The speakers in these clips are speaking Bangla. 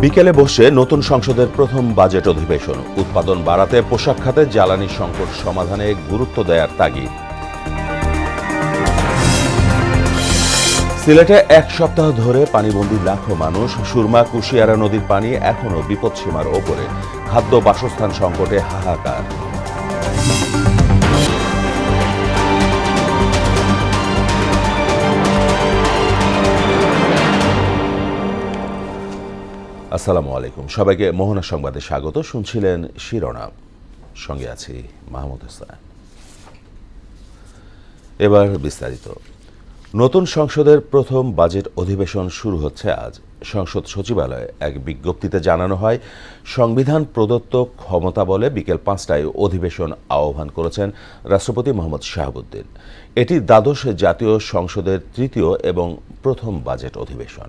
বিকেলে বসছে নতুন সংসদের প্রথম বাজেট অধিবেশন। উৎপাদন বাড়াতে পোশাক খাতে জ্বালানি সংকট সমাধানে গুরুত্ব দেয়ার তাগিদ। সিলেটে এক সপ্তাহ ধরে পানিবন্দী লাখো মানুষ। সুরমা কুশিয়ারা নদীর পানি এখনো বিপদসীমার ওপরে। খাদ্য বাসস্থান সংকটে হাহাকার। আসসালামু আলাইকুম, সবাইকে মোহনা সংবাদে স্বাগত। শুনছিলেন শিরোনাম, সঙ্গে আছি মাহমুদ হোসেন। এবার বিস্তারিত। নতুন সংসদের প্রথম বাজেট অধিবেশন শুরু হচ্ছে আজ। সংসদ সচিবালয়ে এক বিজ্ঞপ্তিতে জানানো হয়, সংবিধান প্রদত্ত ক্ষমতা বলে বিকেল ৫টায় অধিবেশন আহ্বান করেছেন রাষ্ট্রপতি মোহাম্মদ শাহাবুদ্দিন। এটি দ্বাদশ জাতীয় সংসদের তৃতীয় এবং প্রথম বাজেট অধিবেশন।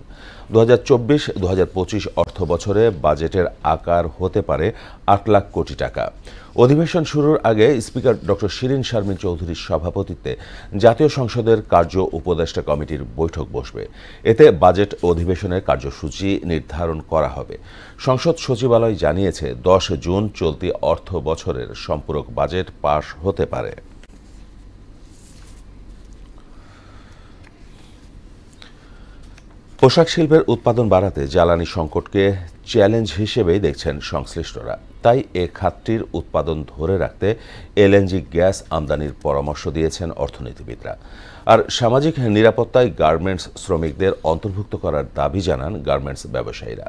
২০২৪-২০২৫ অর্থ বছরে বাজেটের আকার হতে পারে ৮ লাখ কোটি টাকা। অধিবেশন শুরুর আগে স্পিকার ডক্টর শিরিন শারমিন চৌধুরীর সভাপতিত্বে জাতীয় সংসদের কার্য উপদেষ্টা কমিটির বৈঠক বসবে। এতে বাজেট অধিবেশনের কার্যসূচি নির্ধারণ করা হবে। সংসদ সচিবালয় জানিয়েছে ১০ জুন চলতি অর্থ বছরের সম্পূরক বাজেট পাশ হতে পারে। পোশাক শিল্পের উৎপাদন বাড়াতে জ্বালানি সংকটকে চ্যালেঞ্জ হিসেবেই দেখছেন সংশ্লিষ্টরা। তাই এ খাতটির উৎপাদন ধরে রাখতে এলএনজি গ্যাস আমদানির পরামর্শ দিয়েছেন অর্থনীতিবিদরা। আর সামাজিক নিরাপত্তায় গার্মেন্টস শ্রমিকদের অন্তর্ভুক্ত করার দাবি জানান গার্মেন্টস ব্যবসায়ীরা।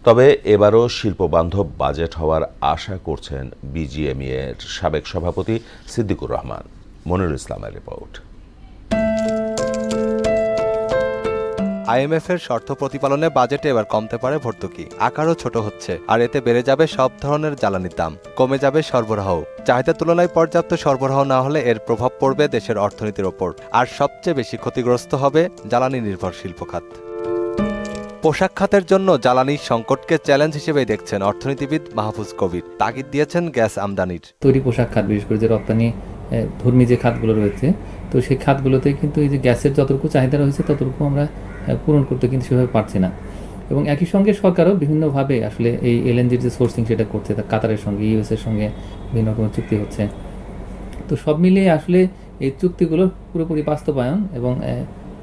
তবে এবারও শিল্পবান্ধব বাজেট হওয়ার আশা করছেন বিজিএমইএ এর সাবেক সভাপতি সিদ্দিকুর রহমান। মনিরুল ইসলামের রিপোর্ট। আইএমএফ এর শর্ত প্রতিপালনে বাজেটে এবার কমতে পারে ভর্তুকি, আকারও ছোট হচ্ছে, আর এতে বেড়ে যাবে সব ধরনের জ্বালানির দাম, কমে যাবে সরবরাহ। চাহিদার তুলনায় পর্যাপ্ত সরবরাহ না হলে এর প্রভাব পড়বে দেশের অর্থনীতির ওপর, আর সবচেয়ে বেশি ক্ষতিগ্রস্ত হবে জ্বালানি নির্ভর শিল্প খাত। পোশাক খাতের জন্য জ্বালানির সংকটকে চ্যালেঞ্জ হিসেবে দেখছেন অর্থনীতিবিদ মাহফুজ কবির। তাগিদ দিয়েছেন গ্যাস আমদানির। তৈরি পোশাক খাত, বিশেষ করে যে রপ্তানি ধর্মী যে খাতগুলো রয়েছে, তো সেই খাতগুলোতে কিন্তু এই যে গ্যাসের যতটুকু চাহিদা রয়েছে ততটুকু আমরা পূরণ করতে কিন্তু সেভাবে পারছি না। এবং একই সঙ্গে সরকারও বিভিন্নভাবে আসলে এই এলএনজির যে সোর্সিং সেটা করছে, কাতারের সঙ্গে, ইউএস এর সঙ্গে বিভিন্ন রকমের চুক্তি হচ্ছে। তো সব মিলিয়ে আসলে এই চুক্তিগুলোর পুরোপুরি বাস্তবায়ন এবং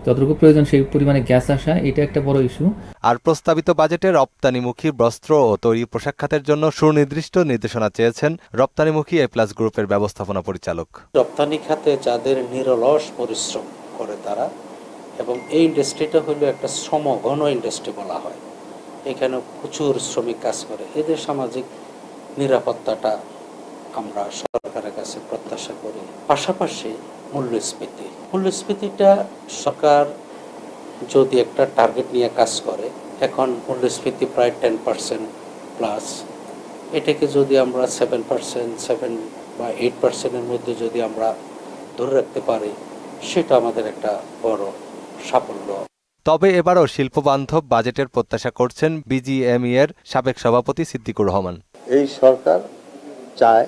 যতটুকু প্রয়োজন সেই পরিমাণে গ্যাস আসা, এটা একটা বড় ইস্যু। আর প্রস্তাবিত বাজেটে রপ্তানিমুখী বস্ত্র ও তৈরি পোশাক খাতের জন্য সুনির্দিষ্ট নির্দেশনা চেয়েছেন রপ্তানিমুখী এপ্লাস গ্রুপের ব্যবস্থাপনা পরিচালক। রপ্তানি খাতে যাদের নিরলস পরিশ্রম করে তারা, এবং এই ইন্ডাস্ট্রিটা হলো একটা শ্রমঘন ইন্ডাস্ট্রি বলা হয়, এখানে প্রচুর শ্রমিক কাজ করে, এদের সামাজিক নিরাপত্তাটা আমরা সরকারের কাছে প্রত্যাশা করি। পাশাপাশি মূল্যস্ফীতিটা সরকার যদি একটা টার্গেট নিয়ে কাজ করে, এখন মূল্যস্ফীতি প্রায় 10% প্লাস, এটাকে যদি আমরা 7% বা 8%-এর মধ্যে যদি আমরা ধরে রাখতে পারি, সেটা আমাদের একটা বড় সাফল্য। তবে এবারও শিল্পবান্ধব বাজেটের প্রত্যাশা করছেন বিজিএমই এর সাবেক সভাপতি সিদ্দিকুর রহমান। এই সরকার চায়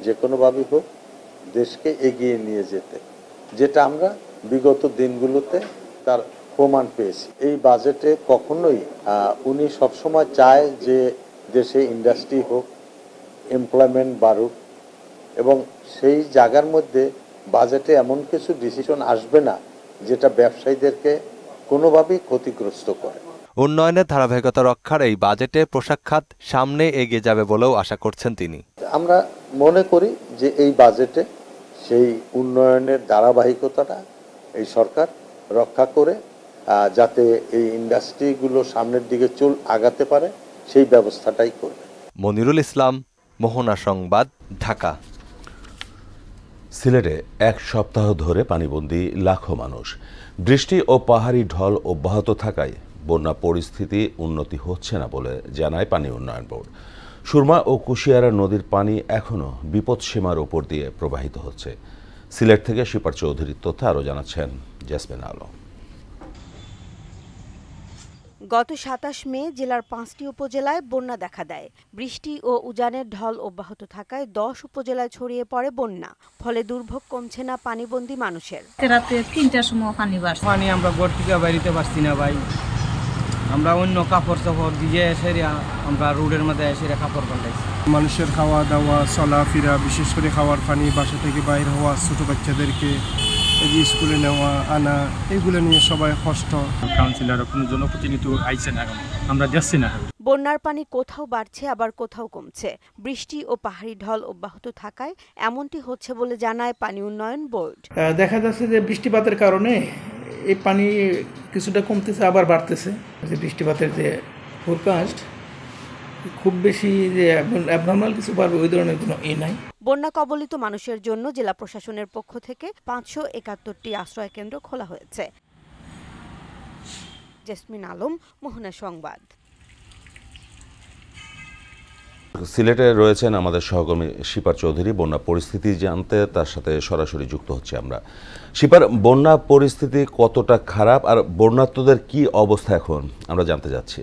যে কোনোভাবেই হোক দেশকে এগিয়ে নিয়ে যেতে, যেটা আমরা বিগত দিনগুলোতে তার প্রমাণ পেয়েছি। এই বাজেটে কখনোই উনি সবসময় চায় যে দেশে ইন্ডাস্ট্রি হোক, এমপ্লয়মেন্ট বাড়ুক, এবং সেই জায়গার মধ্যে বাজেটে এমন কিছু ডিসিশন আসবে না যেটা ব্যবসায়ীদেরকে কোনোভাবেই ক্ষতিগ্রস্ত করে। উন্নয়নের ধারাবাহিকতা রক্ষার এই বাজেটে পোশাক খাত সামনে এগিয়ে যাবে বলেও আশা করছেন তিনি। আমরা মনে করি যে এই বাজেটে সেই উন্নয়নের ধারাবাহিকতাটা এই সরকার রক্ষা করে যাতে এই ইন্ডাস্ট্রিগুলো সামনের দিকে আগাতে পারে সেই ব্যবস্থাটাই করবে। মনিরুল ইসলাম, মোহনা সংবাদ, ঢাকা। সিলেটে এক সপ্তাহ ধরে পানিবন্দী লাখো মানুষ। বৃষ্টি ও পাহাড়ি ঢল অব্যাহত থাকায় বন্যা পরিস্থিতি উন্নতি হচ্ছে না বলে জানায় পানি উন্নয়ন বোর্ড। সুরমা ও কুশিয়ারা নদীর পানি এখনও বিপদসীমার উপর দিয়ে প্রবাহিত হচ্ছে। সিলেট থেকে শিপার চৌধুরীর তথ্য আরও জানাচ্ছেন জেসমিন আলম। গত ২৭ মে জেলার ৫টি উপজেলায় বন্যা দেখা দেয়। বৃষ্টি ও উজানের ঢল অব্যাহত থাকায় ১০ উপজেলায় ছড়িয়ে পড়ে বন্যা। ফলে দুর্ভোগ কমছে না পানিবন্দী মানুষের। রাতে ৩টার সময় পানি বাড়ছে। পানি আমরা ঘর থেকে বাইরে পারছি না ভাই, আমরা অন্য কাপড় চাপড় দিয়ে সেরে আমরা রোডের মধ্যে এসে কাপড় বানাইছি। মানুষের খাওয়া দাওয়া চলাফেরা, বিশেষ করে খাওয়ার পানি, বাসা থেকে বাইর হওয়া, ছোট বাচ্চাদেরকে স্কুলে নেওয়া আনা, এগুলো নিয়ে সবাই কষ্ট। কাউন্সিলর কোনো জনপ্রতিনিধি আইছে না, আমরা যাচ্ছি না। বন্যার পানি কোথাও বাড়ছে আবার কোথাও কমছে। বৃষ্টি ও পাহাড়ি ঢল অব্যাহত থাকায় এমনটি হচ্ছে বলে জানায় পানি উন্নয়ন বোর্ড। দেখা যাচ্ছে যে বৃষ্টিপাতের কারণে এই পানি কিছুটা কমতেছে আবার বাড়তেছে। যে বৃষ্টিপাতের যে ফোরকাস্ট খুব বেশি যে অ্যাবনর্মাল কিছু বাড়বে ওই ধরনের কোনো নাই। বন্যা কবলিত মানুষের জন্য জেলা প্রশাসনের পক্ষ থেকে 571টি আশ্রয় কেন্দ্র খোলা হয়েছে। জেসমিন আলম, মোহনা সংবাদ। সিলেটে রয়েছেন আমাদের সহকর্মী শিপার চৌধুরী। বন্যা পরিস্থিতি জানতে তার সাথে সরাসরি যুক্ত হচ্ছে আমরা। শিপার, বন্যা পরিস্থিতি কতটা খারাপ আর বন্যার্তদের কি অবস্থা এখন আমরা জানতে যাচ্ছি।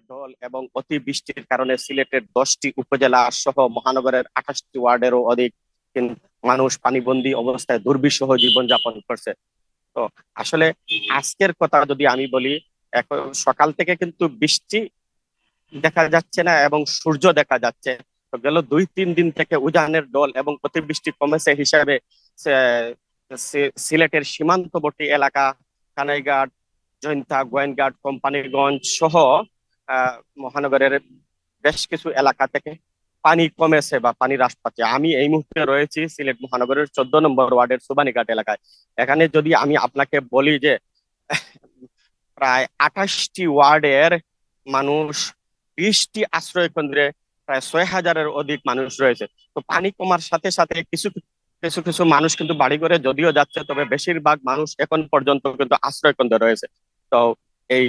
ঢল এবং অতিবৃষ্টির কারণে সিলেটের 10টি উপজেলা সহ মহানগরের 28টি ওয়ার্ডেরও অধিক মানুষ পানিবন্দী অবস্থায় দুর্বিষহ জীবনযাপন করছে। তো আসলে আজকের কথা যদি আমি বলি, এখন সকাল থেকে কিন্তু বৃষ্টি দেখা যাচ্ছে না এবং সূর্য দেখা যাচ্ছে। তো গেল 2-3 দিন থেকে উজানের ঢল এবং অতিবৃষ্টি কমেছে হিসাবে সিলেটের সীমান্তবর্তী এলাকা কানাইঘাট, জৈন্তা, গোয়েনঘাট, কোম্পানিগঞ্জ সহ মহানগরের বেশ কিছু এলাকা থেকে পানি কমেছে বা পানি হ্রাস পাচ্ছে। আমি এই মুহূর্তে রয়েছি সিলেট মহানগরের 14 নম্বর ওয়ার্ডের সুবানীঘাট এলাকায়। এখানে যদি আমি আপনাকে বলি যে প্রায় 28টি ওয়ার্ডের মানুষ, 20টি আশ্রয় কেন্দ্রে প্রায় 6000-এর অধিক মানুষ রয়েছে। তো পানি কমার সাথে সাথে কিছু কিছু মানুষ কিন্তু বাড়ি ঘরে যদিও যাচ্ছে, তবে বেশিরভাগ মানুষ এখন পর্যন্ত কিন্তু আশ্রয় কেন্দ্রে রয়েছে। তো এই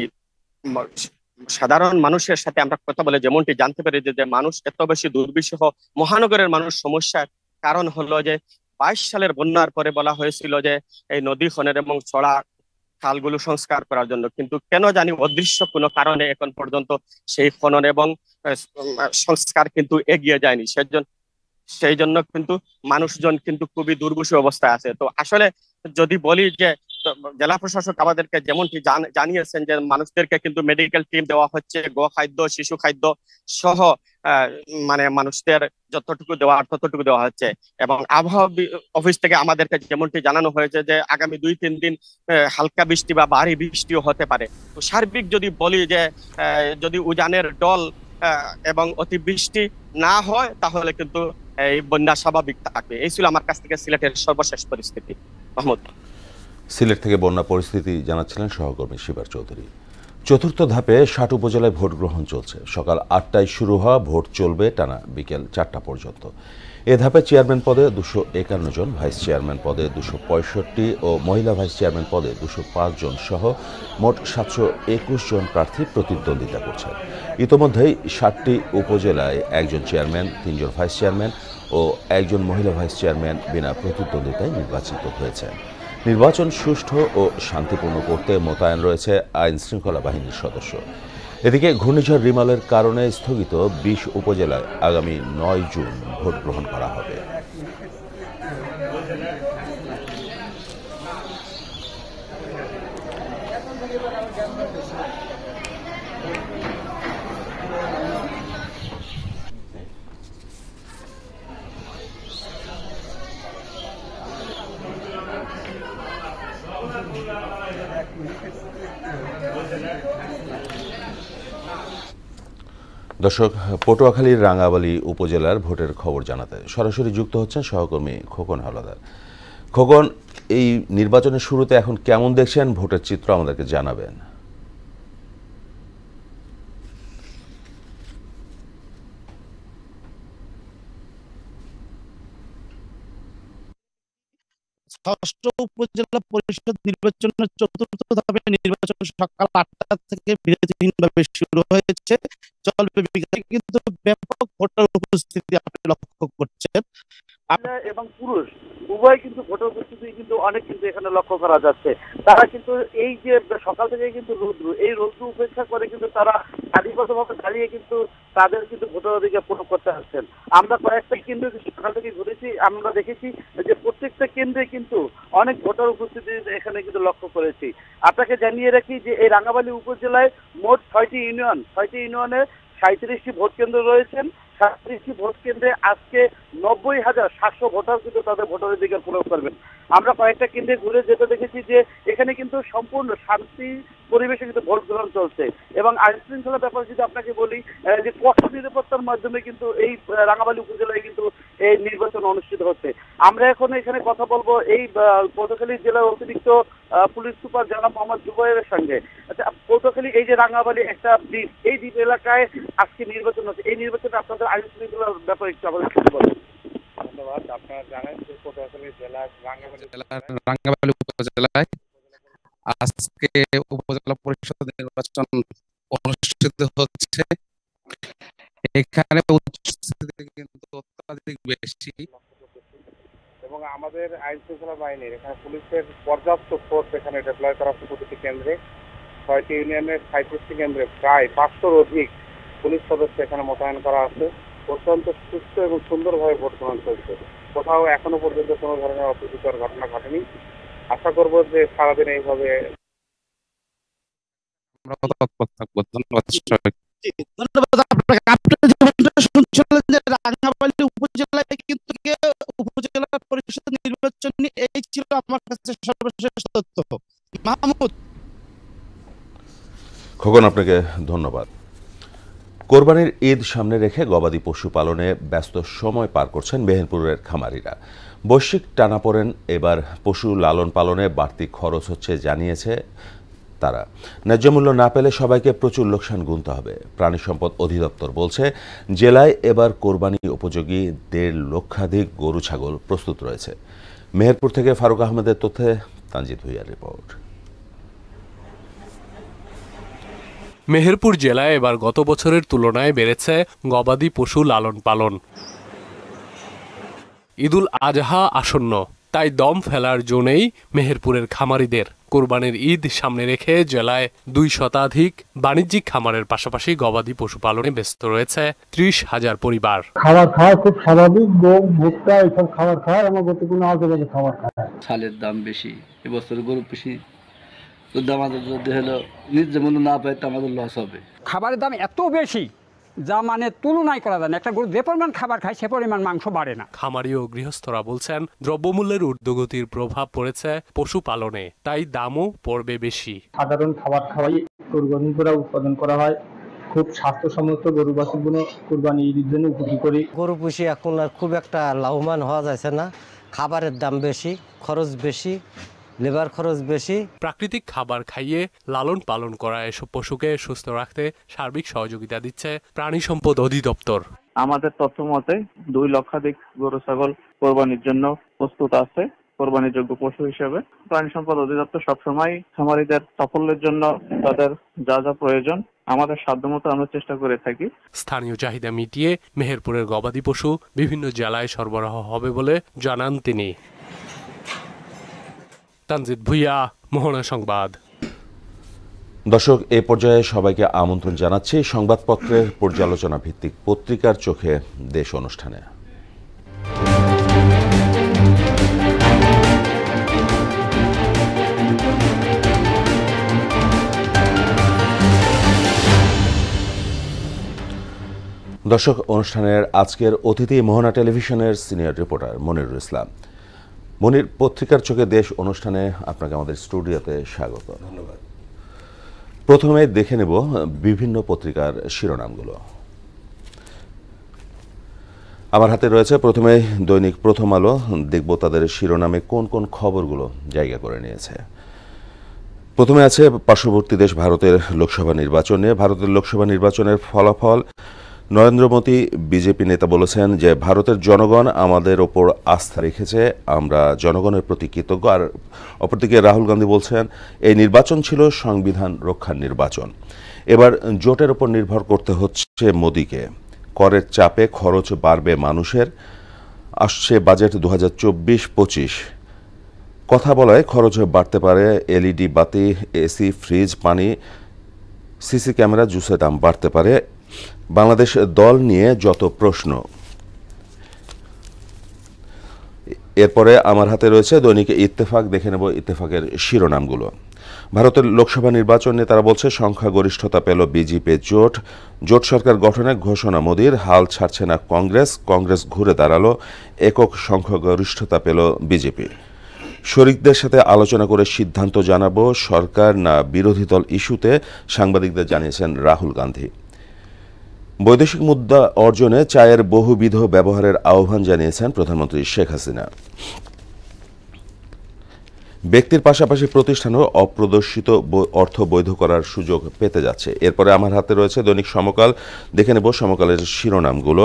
সাধারণ মানুষের সাথে আমরা কথা বলে যেমনটি জানতে পারি যে মানুষ এত বেশি দুর্বিষহ, মহানগরের মানুষ সমস্যার কারণ হলো যে 22 সালের বন্যার পরে বলা হয়েছিল যে এই নদী খনন এবং ছড়া খালগুলো সংস্কার করার জন্য, কিন্তু কেন জানি অদৃশ্য কোনো কারণে এখন পর্যন্ত সেই খনন এবং সংস্কার কিন্তু এগিয়ে যায়নি। সেই জন্য কিন্তু মানুষজন কিন্তু খুবই দুর্বিষহ অবস্থায় আছে। তো আসলে যদি বলি যে জেলা প্রশাসক আমাদেরকে যেমনটি জানিয়েছেন যে মানুষদেরকে কিন্তু মেডিকেল টিম দেওয়া হচ্ছে, গো খাদ্য, শিশু খাদ্য সহ মানে মানুষদের যতটুকু দেওয়ার ততটুকু দেওয়া হচ্ছে। এবং আবহাওয়া অফিস থেকে আমাদেরকে যেমনটি জানানো হয়েছে যে আগামী 2-3 দিন হালকা বৃষ্টি বা ভারী বৃষ্টিও হতে পারে। তো সার্বিক যদি বলি যে যদি উজানের ঢল এবং অতিবৃষ্টি না হয় তাহলে কিন্তু এই বন্যা স্বাভাবিক থাকবে। এই ছিল আমার কাছ থেকে সিলেটের সর্বশেষ পরিস্থিতি। মাহমুদ। সিলেট থেকে বন্যা পরিস্থিতি জানাচ্ছিলেন সহকর্মী শিবার চৌধুরী। চতুর্থ ধাপে 60 উপজেলায় ভোট গ্রহণ চলছে। সকাল 8টায় শুরু হওয়া ভোট চলবে টানা বিকেল 4টা পর্যন্ত। এ ধাপে চেয়ারম্যান পদে 251 জন, ভাইস চেয়ারম্যান পদে 265 ও মহিলা ভাইস চেয়ারম্যান পদে 205 জন সহ মোট 721 জন প্রার্থী প্রতিদ্বন্দ্বিতা করছেন। ইতোমধ্যেই 60টি উপজেলায় 1 জন চেয়ারম্যান, 3 জন ভাইস চেয়ারম্যান ও 1 জন মহিলা ভাইস চেয়ারম্যান বিনা প্রতিদ্বন্দ্বিতায় নির্বাচিত হয়েছেন। নির্বাচন সুষ্ঠু ও শান্তিপূর্ণ করতে মোতায়েন রয়েছে আইন শৃঙ্খলা বাহিনীর সদস্য। এদিকে ঘূর্ণিঝড় রিমালের কারণে স্থগিত 20 উপজেলায় আগামী 9 জুন ভোট গ্রহণ করা হবে। দর্শক, পটুয়াখালীর রাঙ্গাবালী উপজেলার ভোটের খবর জানাতে সরাসরি যুক্ত হচ্ছেন সহকর্মী খোকন হাওলাদার। খোকন, এই নির্বাচনের শুরুতে এখন কেমন দেখছেন ভোটের চিত্র আমাদেরকে জানাবেন। ষষ্ঠ উপজেলা পরিষদ নির্বাচনের চতুর্থ ধাপে নির্বাচন সকাল 8টা থেকে বিরতিহীনভাবে শুরু হয়েছে, চলবে বিকালে। কিন্তু ব্যাপক ভোটার উপস্থিতি আপনি লক্ষ্য করছেন। এবং পুরুষ উভয় কিন্তু ভোটার উপস্থিতি কিন্তু অনেক কিন্তু এখানে লক্ষ্য করা যাচ্ছে। তারা কিন্তু এই যে সকাল থেকে কিন্তু রৌদ্র, এই রৌদ্র উপেক্ষা করে কিন্তু তারা সারিবদ্ধভাবে দাঁড়িয়ে কিন্তু তাদের কিন্তু ভোটাধিকার প্রয়োগ করতে আসছেন। আমরা কয়েকটা কেন্দ্র সকাল থেকে ঘুরেছি, আমরা দেখেছি যে প্রত্যেকটা কেন্দ্রে কিন্তু অনেক ভোটার উপস্থিতি এখানে কিন্তু লক্ষ্য করেছি। আপনাকে জানিয়ে রাখি যে এই রাঙ্গামালী উপজেলায় মোট 6টি ইউনিয়নে 37টি ভোট কেন্দ্র রয়েছেন। 37টি ভোট কেন্দ্রে আজকে 90,700 ভোটার কিন্তু তাদের ভোটাধিকার প্রয়োগ করবেন। আমরা কয়েকটা কেন্দ্রে ঘুরে যেতে দেখেছি যে এখানে কিন্তু সম্পূর্ণ শান্তি পরিবেশে কিন্তু ভোট গ্রহণ চলছে এবং আইন শৃঙ্খলার ব্যাপারে যদি আপনাকে বলি যে কঠোর নিরাপত্তার মাধ্যমে কিন্তু এই রাঙ্গামালী উপজেলায় কিন্তু এই নির্বাচন অনুষ্ঠিত হচ্ছে। আমরা এখন এখানে কথা বলবো এই পটুয়াখালী জেলার অতিরিক্ত পুলিশ সুপার জনাব মোহাম্মদ জুবাইরের সঙ্গে। আচ্ছা, পটুয়াখালী এই যে রাঙ্গামালী একটা দ্বীপ, এই দ্বীপ এলাকায় আজকে নির্বাচন হচ্ছে, এই নির্বাচনে আপনাদের আইন শৃঙ্খলার ব্যাপারে একটু আমাদের বলুন। ধন্যবাদ। আপনারা জানেন যে পটুয়াখালী জেলার রাঙ্গামালী উপজেলায় আজকে উপজেলা পরিষদ নির্বাচন অনুষ্ঠিত হচ্ছে। এখানে উপস্থিতি কিন্তু অত্যাধিক বেশি এবং আমাদের আইন শৃঙ্খলা বাহিনীর এখানে পুলিশের পর্যাপ্ত ফোর্স এখানে ডিপ্লয় করা হচ্ছে। প্রতিটি কেন্দ্রে 6টি ইউনিয়নের 37টি কেন্দ্রে প্রায় 500-র অধিক পুলিশ সদস্য এখানে মোতায়েন করা আছে। অত্যন্ত সুস্থ এবং সুন্দরভাবে ভোট গ্রহণ চলছে। কোথাও এখনো পর্যন্ত কোনো ধরনের অপ্রীতিকর ঘটনা ঘটেনি। আশা করব যে সারাদিন এইভাবে রাঙ্গামালী উপজেলায় কিন্তু উপজেলা পরিষদ নির্বাচন এই ছিল আমার কাছে সর্বশেষ তথ্য। মাহমুদ। খোকন, আপনাকে ধন্যবাদ। কোরবানির ঈদ সামনে রেখে গবাদি পশু পালনে ব্যস্ত সময় পার করছেন মেহেরপুরের খামারিরা। বৈশ্বিক টানাপোড়েন এবার পশু লালন পালনে বাড়তি খরচ হচ্ছে জানিয়েছে তারা। ন্যায্য মূল্য না পেলে সবাইকে প্রচুর লোকসান গুনতে হবে। প্রাণী সম্পদ অধিদপ্তর বলছে জেলায় এবার কোরবানি উপযোগী 1.5 লক্ষাধিক গরু ছাগল প্রস্তুত রয়েছে। মেহেরপুর থেকে ফারুক আহমেদের তথ্যে তানজিদ ভুইয়ার রিপোর্ট। মেহেরপুর জেলায় এবার গত বছরের তুলনায় বেড়েছে গবাদি পশু লালন পালন। ঈদুল আজহা আসন্ন, তাই দম ফেলার জন্যই মেহেরপুরের খামারিদের। কোরবানির ঈদ সামনে রেখে জেলায় 2 শতাধিক বাণিজ্যিক খামারের পাশাপাশি গবাদি পশু পালনে ব্যস্ত রয়েছে 30,000 পরিবার। খাবার খায় খুব স্বাভাবিক, গম ভুট্টা এসব খাবার খায়। আমার গত কোনো আজে খাবার খায়। চালের দাম বেশি, এবছর গরু বেশি আমাদের যদি হলো ন্যায্য মূল্য না পাই তো আমাদের লস হবে। খাবারের দাম এত বেশি যা মানে তুলনাই করা যায় না। একটা গরু যে পরিমাণ খাবার খায় সে পরিমাণ মাংস বাড়ে না। খামারি ও গৃহস্থরা বলছেন দ্রব্যমূল্যের ঊর্ধ্বগতির প্রভাব পড়েছে পশুপালনে, তাই দামও পড়বে বেশি। সাধারণ খাবার খাওয়াই কোরবানি করা উৎপাদন করা হয়। খুব স্বাস্থ্যসম্মত গরু বাছুরগুলো কোরবানি ঈদের জন্য উপযোগী করি। গরু পুষি এখন আর খুব একটা লাভবান হওয়া যাচ্ছে না। খাবারের দাম বেশি, খরচ বেশি, লেবার খরচ বেশি। প্রাকৃতিক খাবার খাইয়ে লালন পালন করা এসব পশুকে সুস্থ রাখতে সার্বিক সহযোগিতা দিচ্ছে প্রাণী সম্পদ অধিদপ্তর। আমাদের তথ্য মতে 2 লক্ষাধিক গরু ছাগল কোরবানির জন্য প্রস্তুত আছে কোরবানির যোগ্য পশু হিসেবে। প্রাণী সম্পদ অধিদপ্তর সবসময় খামারিদের সাফল্যের জন্য তাদের যা যা প্রয়োজন আমাদের সাধ্যমতো আমরা চেষ্টা করে থাকি। স্থানীয় চাহিদা মিটিয়ে মেহেরপুরের গবাদি পশু বিভিন্ন জেলায় সরবরাহ হবে বলে জানান তিনি। তানজিদ ভুইয়া, মোহনা সংবাদ। দর্শক, এ পর্যায়ে সবাইকে আমন্ত্রণ জানাচ্ছি সংবাদপত্রের পর্যালোচনা ভিত্তিক পত্রিকার চোখে দেশ অনুষ্ঠানে। দর্শক, অনুষ্ঠানের আজকের অতিথি মোহনা টেলিভিশনের সিনিয়র রিপোর্টার মনিরুল ইসলাম। মনির, পত্রিকার চোখে দেশ অনুষ্ঠানে আপনাকে আমাদের স্টুডিওতে স্বাগত। ধন্যবাদ। প্রথমে দেখে নেব বিভিন্ন পত্রিকার শিরোনামগুলো। আমার হাতে রয়েছে প্রথমে দৈনিক প্রথম আলো। দেখব তাদের শিরোনামে কোন কোন খবরগুলো জায়গা করে নিয়েছে। প্রথমে আছে পার্শ্ববর্তী দেশ ভারতের লোকসভা নির্বাচন নিয়ে। ভারতের লোকসভা নির্বাচনের ফলাফল। নরেন্দ্র মোদী বিজেপি নেতা বলেছেন যে ভারতের জনগণ আমাদের ওপর আস্থা রেখেছে, আমরা জনগণের প্রতি কৃতজ্ঞ। আর অপরদিকে রাহুল গান্ধী বলছেন এই নির্বাচন ছিল সংবিধান রক্ষার নির্বাচন, এবার জোটের ওপর নির্ভর করতে হচ্ছে মোদীকে। করের চাপে খরচ বাড়বে মানুষের। আসছে বাজেট 2024-25, কথা বলায় খরচ বাড়তে পারে, এলইডি বাতি, এসি, ফ্রিজ, পানি, সিসি ক্যামেরা, জুসের দাম বাড়তে পারে, বাংলাদেশ দল নিয়ে যত প্রশ্ন। এরপরে আমার হাতে রয়েছে দৈনিক ইত্তেফাক। দেখে নেব ইত্তেফাকের শিরোনামগুলো। ভারতের লোকসভা নির্বাচন নিয়ে তারা বলছে সংখ্যাগরিষ্ঠতা পেল বিজেপি জোট, জোট সরকার গঠনের ঘোষণা মোদির, হাল ছাড়ছে না কংগ্রেস, কংগ্রেস ঘুরে দাঁড়ালো, একক সংখ্যাগরিষ্ঠতা পেল বিজেপি। শরিকদের সাথে আলোচনা করে সিদ্ধান্ত জানাবো, সরকার না বিরোধী দল ইস্যুতে সাংবাদিকদের জানিয়েছেন রাহুল গান্ধী। বৈদেশিক মুদ্রা অর্জনে চায়ের বহুবিধ ব্যবহারের আহ্বান জানিয়েছেন প্রধানমন্ত্রী শেখ হাসিনা। ব্যক্তির পাশাপাশি প্রতিষ্ঠানও অপ্রদর্শিত অর্থ বৈধ করার সুযোগ পেতে যাচ্ছে। এরপরে আমার হাতে রয়েছে দৈনিক সমকাল। দেখে নেব সমকালের শিরোনামগুলো।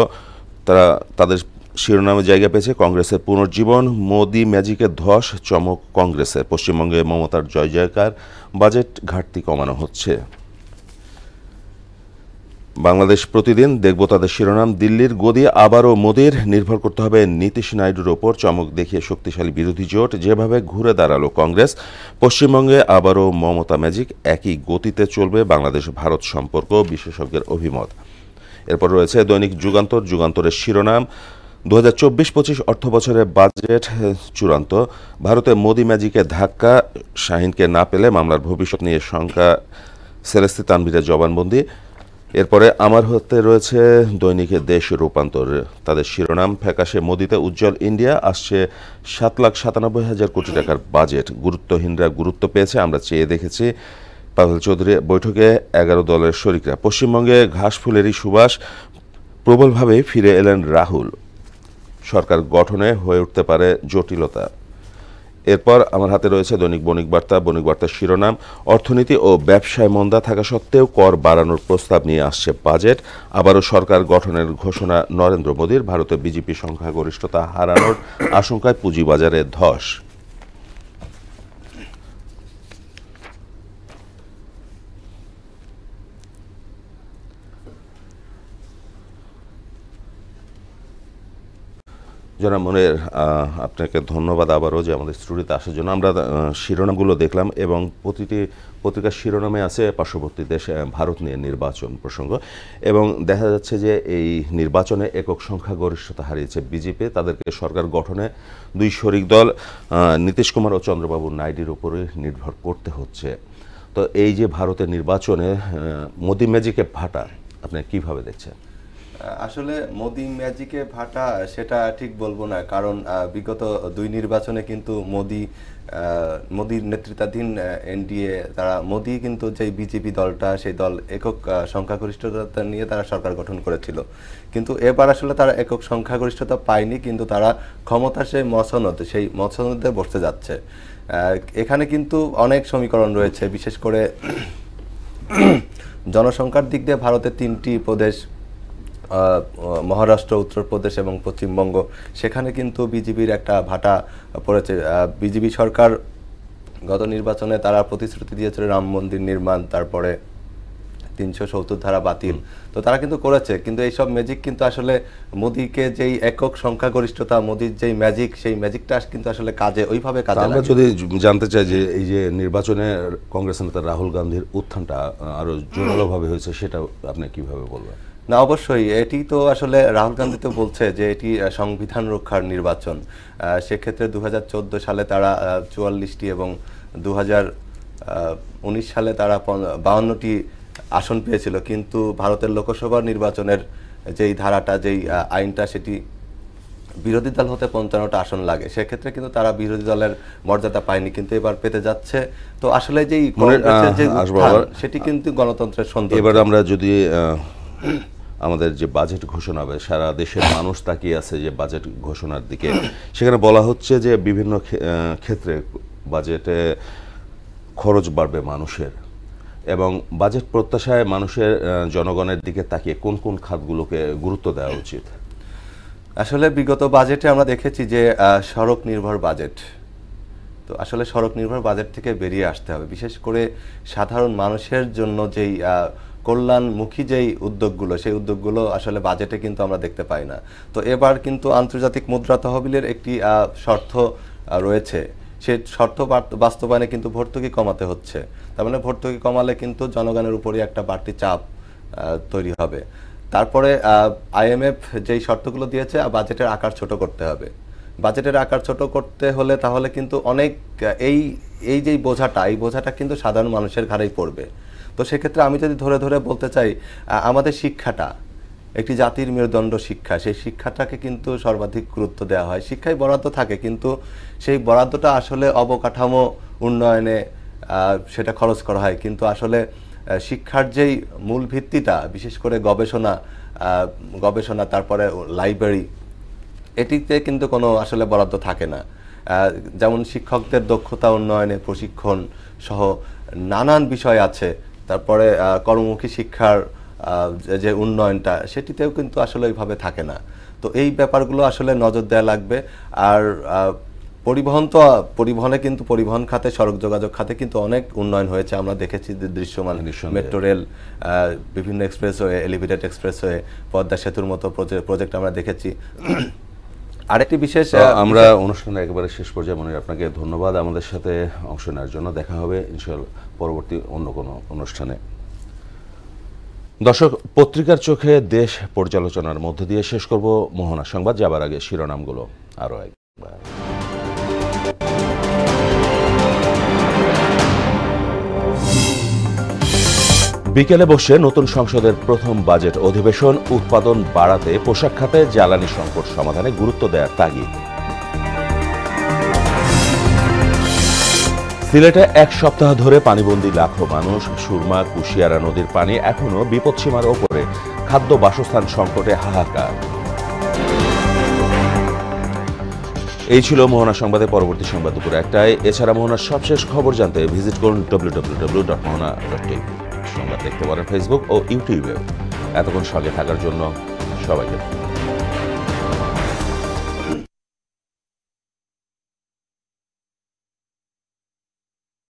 তাদের শিরোনামে জায়গা পেয়েছে কংগ্রেসের পুনর্জীবন, মোদি ম্যাজিকের ধস, চমক কংগ্রেসের, পশ্চিমবঙ্গে মমতার জয় জয়কার, বাজেট ঘাটতি কমানো হচ্ছে। বাংলাদেশ প্রতিদিন দেখব তাদের শিরোনাম, দিল্লির গদি আবারও মোদির, নির্ভর করতে হবে নীতিশ নাইডুর ওপর, চমক দেখিয়ে শক্তিশালী বিরোধী জোট, যেভাবে ঘুরে দাঁড়ালো কংগ্রেস, পশ্চিমবঙ্গে আবারও মমতা ম্যাজিক, একই গতিতে চলবে বাংলাদেশ ভারত সম্পর্ক, বিশেষজ্ঞের অভিমত। এরপর রয়েছে দৈনিক যুগান্তর। যুগান্তরের শিরোনাম, 2024-25 অর্থবছরের বাজেট চূড়ান্ত, ভারতে মোদি ম্যাজিকে ধাক্কা, শাহিনকে না পেলে মামলার ভবিষ্যৎ নিয়ে শঙ্কা, সেলেস্তি তানভীরের জবানবন্দি। এরপরে আমার হাতে রয়েছে দৈনিকে দেশ রূপান্তর। তাদের শিরোনাম, ফ্যাকাশে মোদিতে উজ্জ্বল ইন্ডিয়া, আসছে 7,97,000 কোটি টাকার বাজেট, গুরুত্বহীনরা গুরুত্ব পেয়েছে, আমরা চেয়ে দেখেছি। পাভেল চৌধুরী বৈঠকে 11 দলের শরিকরা। পশ্চিমবঙ্গে ঘাসফুলেরই সুবাস, প্রবলভাবে ফিরে এলেন রাহুল, সরকার গঠনে হয়ে উঠতে পারে জটিলতা। এরপর আমার হাতে রয়েছে দৈনিক বণিক বার্তা। বণিক বার্তার শিরোনাম, অর্থনীতি ও ব্যবসায় মন্দা থাকা সত্ত্বেও কর বাড়ানোর প্রস্তাব নিয়ে আসছে বাজেট, আবারও সরকার গঠনের ঘোষণা নরেন্দ্র মোদির, ভারতে বিজেপি সংখ্যাগরিষ্ঠতা হারানোর আশঙ্কায় পুঁজিবাজারে ধস। জনাব মনির, আপনাকে ধন্যবাদ আবারও যে আমাদের স্টুডিওতে আসার জন্য। আমরা শিরোনামগুলো দেখলাম এবং প্রতিটি পত্রিকার শিরোনামে আছে পার্শ্ববর্তী দেশ ভারত নিয়ে নির্বাচন প্রসঙ্গ, এবং দেখা যাচ্ছে যে এই নির্বাচনে একক সংখ্যাগরিষ্ঠতা হারিয়েছে বিজেপি, তাদেরকে সরকার গঠনে দুই শরিক দল নীতিশ কুমার ও চন্দ্রবাবু নাইডুর উপরে নির্ভর করতে হচ্ছে। তো এই যে ভারতের নির্বাচনে মোদি ম্যাজিকে ভাটা, আপনি কিভাবে দেখছেন? আসলে মোদি ম্যাজিকে ভাটা সেটা ঠিক বলবো না, কারণ বিগত দুই নির্বাচনে কিন্তু মোদির নেতৃত্বাধীন এনডিএ, তারা মোদি কিন্তু যে বিজেপি দলটা, সেই দল একক সংখ্যাগরিষ্ঠতা নিয়ে তারা সরকার গঠন করেছিল, কিন্তু এবার আসলে তারা একক সংখ্যাগরিষ্ঠতা পায়নি, কিন্তু তারা ক্ষমতার সেই মসনদে বসতে যাচ্ছে। এখানে কিন্তু অনেক সমীকরণ রয়েছে, বিশেষ করে জনসংখ্যার দিক দিয়ে ভারতের 3টি প্রদেশ, মহারাষ্ট্র, উত্তরপ্রদেশ এবং পশ্চিমবঙ্গ, সেখানে কিন্তু বিজেপির একটা ভাটা পড়েছে। বিজেপি সরকার গত নির্বাচনে তারা প্রতিশ্রুতি দিয়েছিল রাম মন্দির নির্মাণ, তারপরে 370 ধারা বাতিল, তো তারা কিন্তু করেছে, কিন্তু এইসব ম্যাজিক কিন্তু আসলে মোদিকে যেই একক সংখ্যাগরিষ্ঠতা, মোদির যেই ম্যাজিক, সেই ম্যাজিকটা কিন্তু আসলে ওইভাবে কাজে আমরা যদি জানতে চাই যে এই যে নির্বাচনে কংগ্রেস নেতা রাহুল গান্ধীর উত্থানটা আরো জোরালোভাবে হয়েছে, সেটা আপনি কিভাবে বলবেন? না, অবশ্যই এটি তো আসলে রাহুল গান্ধী তো বলছে যে এটি সংবিধান রক্ষার নির্বাচন। সেক্ষেত্রে 2014 সালে তারা 44টি এবং 2019 সালে তারা 52টি আসন পেয়েছিল, কিন্তু ভারতের লোকসভা নির্বাচনের যেই ধারাটা, যেই আইনটা, সেটি বিরোধী দল হতে 55টা আসন লাগে, সেক্ষেত্রে কিন্তু তারা বিরোধী দলের মর্যাদা পায়নি, কিন্তু এবার পেতে যাচ্ছে। তো আসলে যেই সেটি কিন্তু গণতন্ত্রের সৌন্দর্য। এবার আমরা যদি আমাদের যে বাজেট ঘোষণা হবে, সারা দেশের মানুষ তাকিয়ে আছে যে বাজেট ঘোষণার দিকে, সেখানে বলা হচ্ছে যে বিভিন্ন ক্ষেত্রে বাজেটে খরচ বাড়বে মানুষের, এবং বাজেট প্রত্যাশায় মানুষের জনগণের দিকে তাকিয়ে কোন কোন খাতগুলোকে গুরুত্ব দেওয়া উচিত? আসলে বিগত বাজেটে আমরা দেখেছি যে সড়ক নির্ভর বাজেট, তো আসলে সড়ক নির্ভর বাজেট থেকে বেরিয়ে আসতে হবে, বিশেষ করে সাধারণ মানুষের জন্য যেই কল্যাণমুখী যেই উদ্যোগগুলো, সেই উদ্যোগগুলো আসলে বাজেটে কিন্তু আমরা দেখতে পাই না। তো এবার কিন্তু আন্তর্জাতিক মুদ্রা তহবিলের একটি শর্ত রয়েছে, সে শর্ত বাস্তবায়নে কিন্তু ভর্তুকি কমাতে হচ্ছে। তার মানে ভর্তুকি কমালে কিন্তু জনগণের উপরই একটা বাড়তি চাপ তৈরি হবে। তারপরে IMF যেই শর্তগুলো দিয়েছে, বাজেটের আকার ছোট করতে হবে। বাজেটের আকার ছোট করতে হলে তাহলে কিন্তু অনেক এই যে বোঝাটা, এই বোঝাটা কিন্তু সাধারণ মানুষের ঘাড়েই পড়বে। তো সেক্ষেত্রে আমি যদি ধরে ধরে বলতে চাই, আমাদের শিক্ষাটা একটি জাতির মেরুদণ্ড শিক্ষা, সেই শিক্ষাটাকে কিন্তু সর্বাধিক গুরুত্ব দেওয়া হয়। শিক্ষায় বরাদ্দ থাকে, কিন্তু সেই বরাদ্দটা আসলে অবকাঠামো উন্নয়নে সেটা খরচ করা হয়, কিন্তু আসলে শিক্ষার যেই মূল ভিত্তিটা, বিশেষ করে গবেষণা তারপরে লাইব্রেরি, এটিতে কিন্তু কোনো আসলে বরাদ্দ থাকে না। যেমন শিক্ষকদের দক্ষতা উন্নয়নে প্রশিক্ষণ সহ নানান বিষয় আছে। তারপরে কর্মমুখী শিক্ষার যে উন্নয়নটা, সেটিতেও কিন্তু আসলে ওইভাবে থাকে না। তো এই ব্যাপারগুলো আসলে নজর দেওয়া লাগবে। আর পরিবহনে কিন্তু পরিবহন খাতে, সড়ক যোগাযোগ খাতে কিন্তু অনেক উন্নয়ন হয়েছে, আমরা দেখেছি দৃশ্যমান। মেট্রো রেল, বিভিন্ন এক্সপ্রেসওয়ে, এলিভেটেড এক্সপ্রেসওয়ে, পদ্মা সেতুর মতো প্রজেক্ট আমরা দেখেছি। আরেকটি বিশেষ, আমরা অনুষ্ঠানের একেবারে শেষ পর্যায়ে মনির আপনাকে ধন্যবাদ আমাদের সাথে অংশ নেওয়ার জন্য। দেখা হবে ইনশাআল্লাহ পরবর্তী অন্য কোনো অনুষ্ঠানে। দর্শক, পত্রিকার চোখে দেশ পর্যালোচনার মধ্য দিয়ে শেষ করব মোহনা সংবাদ। যাবার আগে শিরোনামগুলো আরো একবার। বিকেলে বসে নতুন সংসদের প্রথম বাজেট অধিবেশন, উৎপাদন বাড়াতে পোশাক খাতে জ্বালানি সংকট সমাধানে গুরুত্ব দেওয়ার তাগিদ। সিলেটে এক সপ্তাহ ধরে পানিবন্দী লাখো মানুষ, সুরমা কুশিয়ারা নদীর পানি এখনো বিপদসীমার ওপরে, খাদ্য বাসস্থান সংকটে হাহাকার। এই ছিল মোহনা সংবাদে। পরবর্তী সংবাদ দুপুর 1টায়। এছাড়া মোহনার সবশেষ খবর জানতে ভিজিট করুন www.mohana.tv। সংবাদ দেখতে পারেন ফেসবুক ও ইউটিউবে। এতক্ষণ সঙ্গে থাকার জন্য সবাইকে ধন্যবাদ।